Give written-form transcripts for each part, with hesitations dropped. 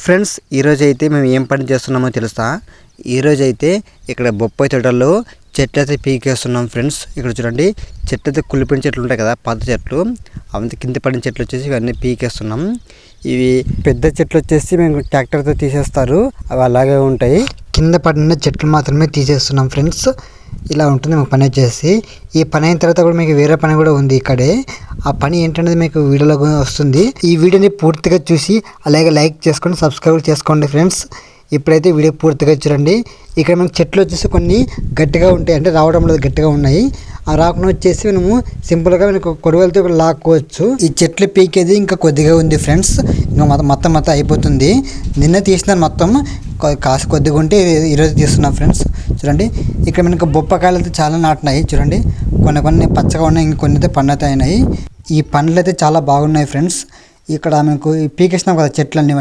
Friends ఈరోజైతే మేము ఏం పని చేస్తున్నామో తెలుసా? ఈరోజైతే ఇక్కడ బొప్పాయి తోటల్లో చెట్లు అయితే పీకేస్తున్నాం ఫ్రెండ్స్. ఇక్కడ చూడండి, చెట్లు అయితే కుళ్ళిపోయిన చెట్లు ఉంటాయి కదా, పాత చెట్లు, అవంతా కింద పడిన చెట్లు వచ్చేసి ఇవన్నీ పీకేస్తున్నాం. ఇవి పెద్ద చెట్లు వచ్చేసి మేము ట్రాక్టర్తో తీసేస్తారు, అవి అలాగే ఉంటాయి. కింద పడిన చెట్లు మాత్రమే తీసేస్తున్నాం ఫ్రెండ్స్. ఇలా ఉంటుంది మాకు పని వచ్చేసి. ఈ పని అయిన తర్వాత కూడా మీకు వేరే పని కూడా ఉంది ఇక్కడే. ఆ పని ఏంటనేది మీకు వీడియోలో వస్తుంది. ఈ వీడియోని పూర్తిగా చూసి అలాగే లైక్ చేసుకొని సబ్స్క్రైబ్ చేసుకోండి ఫ్రెండ్స్. ఇప్పుడైతే వీడియో పూర్తిగా చూడండి. ఇక్కడ మనకు చెట్లు వచ్చేసి కొన్ని గట్టిగా ఉంటాయి, అంటే రావడంలో గట్టిగా ఉన్నాయి. ఆ రాకుండా వచ్చేసి మనము సింపుల్గా మనకు కొడవలతో లాక్కోవచ్చు. ఈ చెట్లు పీకేది ఇంకా కొద్దిగా ఉంది ఫ్రెండ్స్, ఇంకా మొత్తం అయిపోతుంది. నిన్న తీసిన మొత్తం కాసి కొద్దిగా ఉంటే ఈరోజు తీస్తున్నాం ఫ్రెండ్స్. చూడండి, ఇక్కడ మనకు బొప్పకాయలు అయితే చాలా నాటినాయి. చూడండి, కొన్ని పచ్చగా ఉన్నాయి, ఇంకొన్ని అయితే పండుతా అయినాయి. ఈ పండ్లు అయితే చాలా బాగున్నాయి ఫ్రెండ్స్. ఇక్కడ మనకు పీకేసినాం కదా చెట్లన్నీ,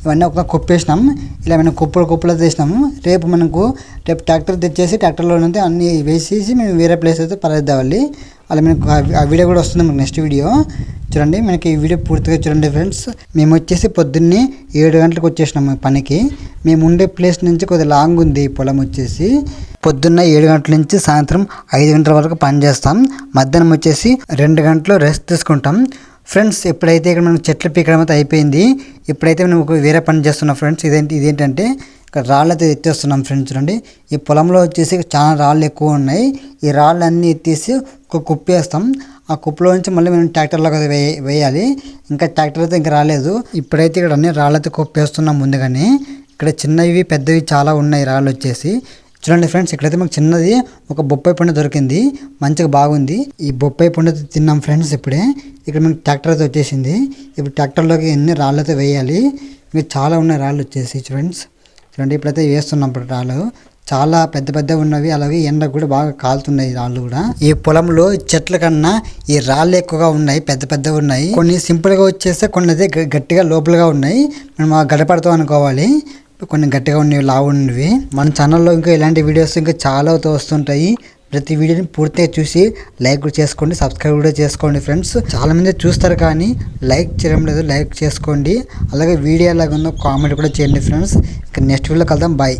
ఇవన్నీ ఒక కుప్పేసినాం. ఇలా మనం కుప్పలు తీసినాము. రేపు ట్రాక్టర్ తెచ్చేసి ట్రాక్టర్లో అన్నీ వేసేసి మేము వేరే ప్లేస్ అయితే పరేద్దామని. అలా మనకు ఆ వీడియో కూడా వస్తుంది మనకు నెక్స్ట్ వీడియో. చూడండి, మనకి ఈ వీడియో పూర్తిగా చూడండి ఫ్రెండ్స్. మేము వచ్చేసి పొద్దున్నే 7 గంటలకు వచ్చేసినాము పనికి. మేము ఉండే ప్లేస్ నుంచి కొద్దిగా లాంగ్ ఉంది పొలం వచ్చేసి. పొద్దున్న 7 గంటల నుంచి సాయంత్రం 5 గంటల వరకు పని చేస్తాం. మధ్యాహ్నం వచ్చేసి 2 గంటలు రెస్ట్ తీసుకుంటాం ఫ్రెండ్స్. ఎప్పుడైతే ఇక్కడ మనం చెట్లు పీకడం అయితే అయిపోయింది, ఇప్పుడైతే మనం వేరే పని చేస్తున్నాం ఫ్రెండ్స్. ఇదేంటంటే ఇక్కడ రాళ్ళు అయితే ఎత్తేస్తున్నాం ఫ్రెండ్స్. చూడండి, ఈ పొలంలో వచ్చేసి చాలా రాళ్ళు ఎక్కువ ఉన్నాయి. ఈ రాళ్ళు అన్నీ ఎత్తేసి ఒక కుప్పేస్తాం. ఆ కుప్పలో నుంచి మళ్ళీ మేము ట్రాక్టర్లో వేయాలి. ఇంకా ట్రాక్టర్ అయితే ఇంకా రాలేదు. ఇప్పుడైతే ఇక్కడ అన్ని రాళ్ళైతే కుప్పేస్తున్నాం ముందుగానే. ఇక్కడ చిన్నవి పెద్దవి చాలా ఉన్నాయి రాళ్ళు వచ్చేసి. చూడండి ఫ్రెండ్స్, ఇక్కడైతే మాకు చిన్నది ఒక బొప్పాయి పండు దొరికింది, మంచిగా బాగుంది. ఈ బొప్పాయి పండు తిన్నాం ఫ్రెండ్స్ ఇప్పుడే. ఇక్కడ మనకి ట్రాక్టర్ అయితే వచ్చేసింది. ఇప్పుడు ట్రాక్టర్లోకి ఎన్ని రాళ్ళైతే వేయాలి. మీకు చాలా ఉన్నాయి రాళ్ళు వచ్చేసి ఫ్రెండ్స్. చూడండి, ఇప్పుడైతే వేస్తున్నాం. ఇప్పుడు రాళ్ళు చాలా పెద్ద ఉన్నవి, అలాగే ఎండకు కూడా బాగా కాలుతున్నాయి రాళ్ళు కూడా. ఈ పొలంలో చెట్ల కన్నా ఈ రాళ్ళు ఎక్కువగా ఉన్నాయి, పెద్ద ఉన్నాయి. కొన్ని సింపుల్గా వచ్చేస్తే కొన్ని అయితే గట్టిగా లోపలగా ఉన్నాయి. మనం ఆ గడపడతాం అనుకోవాలి. కొన్ని గట్టిగా ఉన్నవి, లావు ఉన్నవి. మన ఛానల్లో ఇంకా ఇలాంటి వీడియోస్ ఇంకా చాలా వస్తుంటాయి. ప్రతి వీడియోని పూర్తిగా చూసి లైక్ కూడా చేసుకోండి, సబ్స్క్రైబ్ కూడా చేసుకోండి ఫ్రెండ్స్. చాలా మంది చూస్తారు కానీ లైక్ చేయడం లేదు, లైక్ చేసుకోండి. అలాగే వీడియో ఎలాగ ఉందో కామెంట్ కూడా చేయండి ఫ్రెండ్స్. ఇంకా నెక్స్ట్ వీడియోలో కలుద్దాం. బాయ్.